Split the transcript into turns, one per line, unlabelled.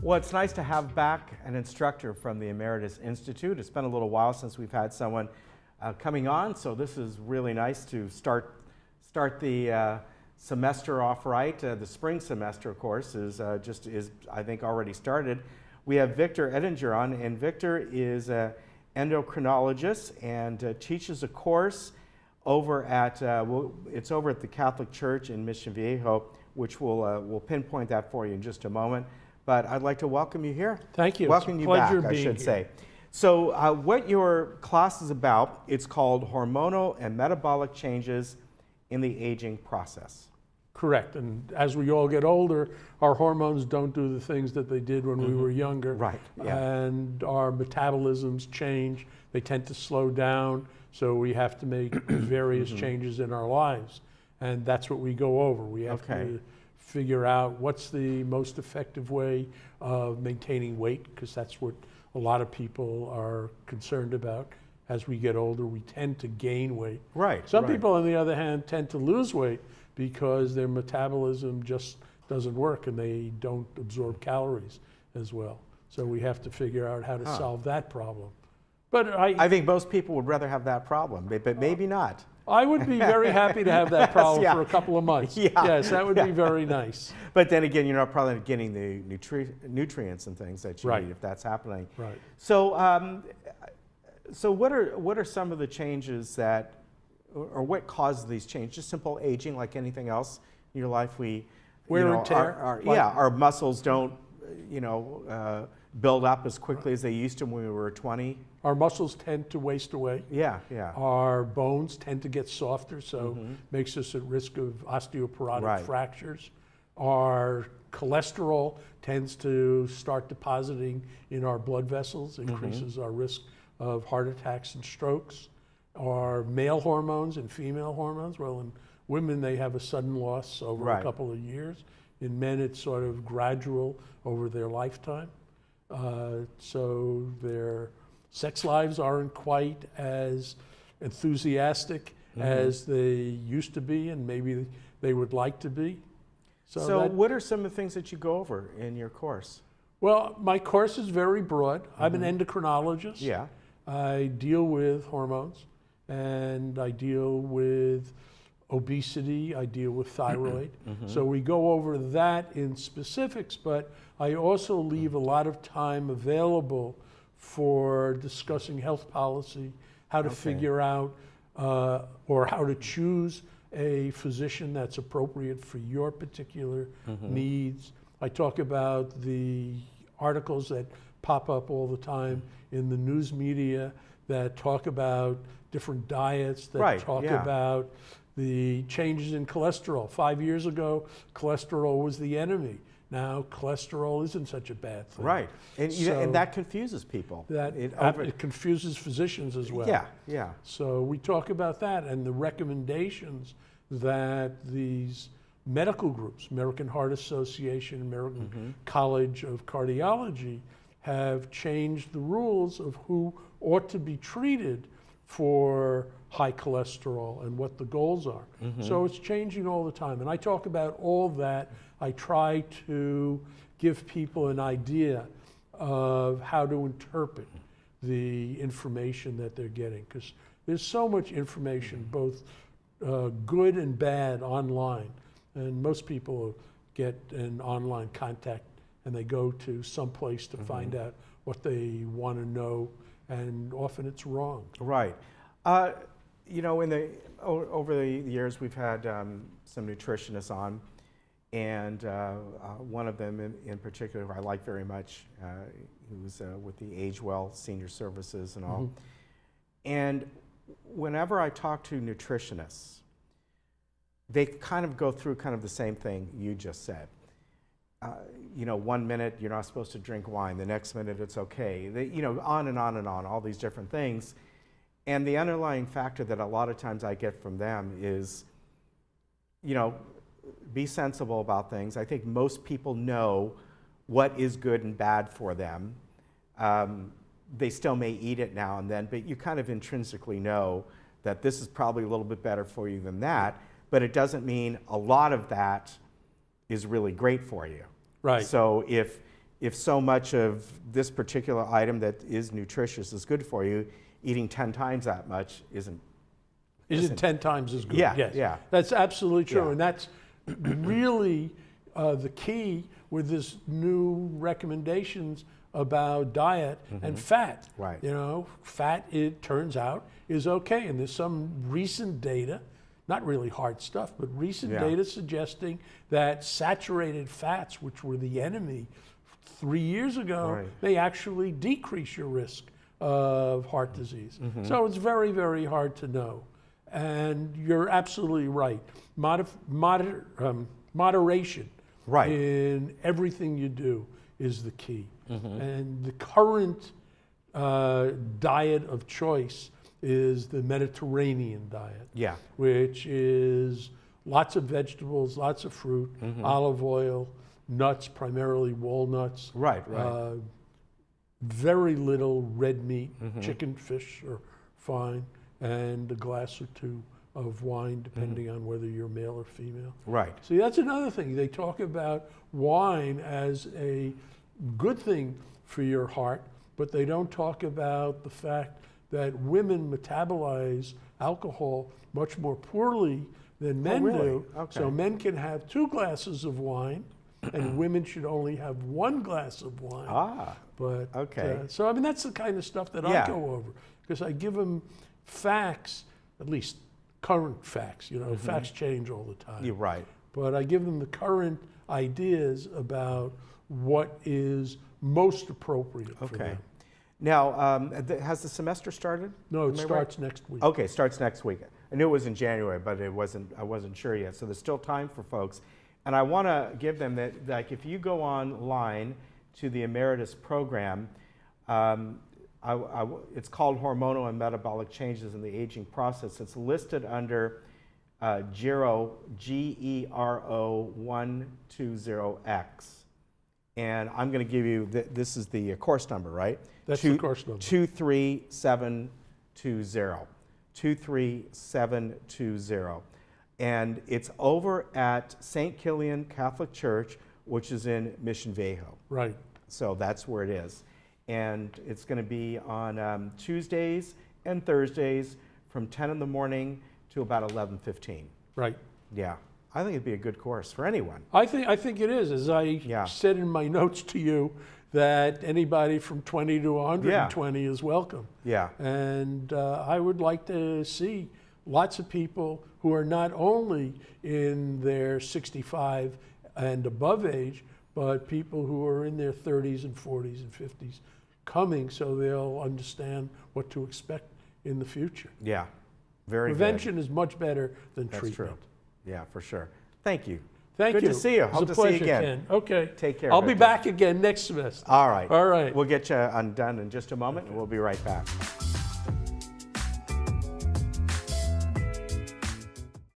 Well, it's nice to have back an instructor from the Emeritus Institute. It's been a little while since we've had someone coming on, so this is really nice to start the semester off right. The spring semester, of course, is I think already started. We have Victor Ettinger on, and Victor is an endocrinologist and teaches a course over at it's over at the Catholic Church in Mission Viejo, which we'll pinpoint that for you in just a moment. But I'd like to welcome you here.
Thank you.
Welcome you back, I should say. So what your class is about, it's called Hormonal and Metabolic Changes in the Aging Process.
Correct. And as we all get older, our hormones don't do the things that they did when we were younger.
Right. Yeah.
And our metabolisms change. They tend to slow down. So we have to make various changes in our lives. And that's what we go over. We have to figure out what's the most effective way of maintaining weight, because that's what a lot of people are concerned about. As we get older, we tend to gain weight.
Right.
Some people, on the other hand, tend to lose weight because their metabolism just doesn't work and they don't absorb calories as well. So we have to figure out how to solve that problem. But I
think most people would rather have that problem, but maybe not.
I would be very happy to have that problem for a couple of months. Yes, that would be very nice.
But then again, you're not probably getting the nutrients and things that you need if that's happening.
Right.
So, so what are some of the changes that, or what causes these changes? Just simple aging, like anything else in your life.
Wear and tear.
Our muscles don't, build up as quickly as they used to when we were 20.
Our muscles tend to waste away.
Yeah.
Our bones tend to get softer, so makes us at risk of osteoporotic fractures. Our cholesterol tends to start depositing in our blood vessels, increases our risk of heart attacks and strokes. Our male hormones and female hormones, well, in women they have a sudden loss over a couple of years. In men it's sort of gradual over their lifetime. So their sex lives aren't quite as enthusiastic as they used to be, and maybe they would like to be.
So what are some of the things that you go over in your course?
Well, my course is very broad. I'm an endocrinologist.
Yeah.
I deal with hormones, and I deal with obesity, I deal with thyroid. So we go over that in specifics, but I also leave a lot of time available for discussing health policy, how to figure out or how to choose a physician that's appropriate for your particular needs. I talk about the articles that pop up all the time in the news media that talk about different diets, that talk about the changes in cholesterol. 5 years ago, cholesterol was the enemy. Now, cholesterol isn't such a bad thing.
Right, and, and that confuses people.
It confuses physicians as well.
Yeah.
So we talk about that and the recommendations that these medical groups, American Heart Association, American College of Cardiology, have changed the rules of who ought to be treated for high cholesterol and what the goals are. So it's changing all the time. And I talk about all that. I try to give people an idea of how to interpret the information that they're getting, because there's so much information, both good and bad, online. And most people get an online contact and they go to some place to find out what they want to know, and often it's wrong.
Right. Over the years we've had some nutritionists on, and one of them in particular who I like very much, who's with the Age Well Senior Services and all. And whenever I talk to nutritionists, they kind of go through kind of the same thing you just said. 1 minute you're not supposed to drink wine, the next minute it's okay. On and on and on, all these different things. And the underlying factor that a lot of times I get from them is, be sensible about things. I think most people know what is good and bad for them. They still may eat it now and then, but you kind of intrinsically know that this is probably a little bit better for you than that, but it doesn't mean a lot of that is really great for you.
Right.
So if if so much of this particular item that is nutritious is good for you, eating 10 times that much isn't
10 times as good.
Yeah,
yes.
yeah.
That's absolutely true.
Yeah.
And that's really the key with this new recommendations about diet and fat.
Right.
You know, fat, it turns out, is okay. And there's some recent data, not really hard stuff, but recent data suggesting that saturated fats, which were the enemy 3 years ago, they actually decrease your risk of heart disease. So it's very, very hard to know. And you're absolutely right. Moderation in everything you do is the key. And the current diet of choice is the Mediterranean diet, which is lots of vegetables, lots of fruit, olive oil, nuts, primarily walnuts. Very little red meat, chicken, fish are fine, and a glass or two of wine, depending on whether you're male or female. See, that's another thing. They talk about wine as a good thing for your heart, but they don't talk about the fact that women metabolize alcohol much more poorly than men do. So men can have 2 glasses of wine, and women should only have 1 glass of wine. But so I mean, that's the kind of stuff that I go over, because I give them facts, at least current facts. You know, facts change all the time. But I give them the current ideas about what is most appropriate for them.
Now, has the semester started?
No, it starts next week.
Okay, starts next week. I knew it was in January, but I wasn't sure yet. So there's still time for folks. And I want to give them that, like, if you go online to the Emeritus program, it's called Hormonal and Metabolic Changes in the Aging Process. It's listed under GERO, GERO120X. And I'm going to give you, this is the course number, right?
That's the course number.
23720. 23720. And it's over at St. Kilian Catholic Church, which is in Mission Viejo. So that's where it is. And it's going to be on Tuesdays and Thursdays from 10 in the morning to about 11:15. Yeah. I think it'd be a good course for anyone.
I think it is. As I said in my notes to you, that anybody from 20 to 120 is welcome. And I would like to see lots of people who are not only in their 65 and above age, but people who are in their 30s and 40s and 50s coming, so they'll understand what to expect in the future. Prevention is much better than treatment.
True. Yeah, for sure. Thank you.
Thank you.
Good to see you. Hope to see you again.
Ken. Okay.
Take care.
I'll be back again next semester.
All right.
All right.
We'll get you undone in just a moment, and we'll be right back.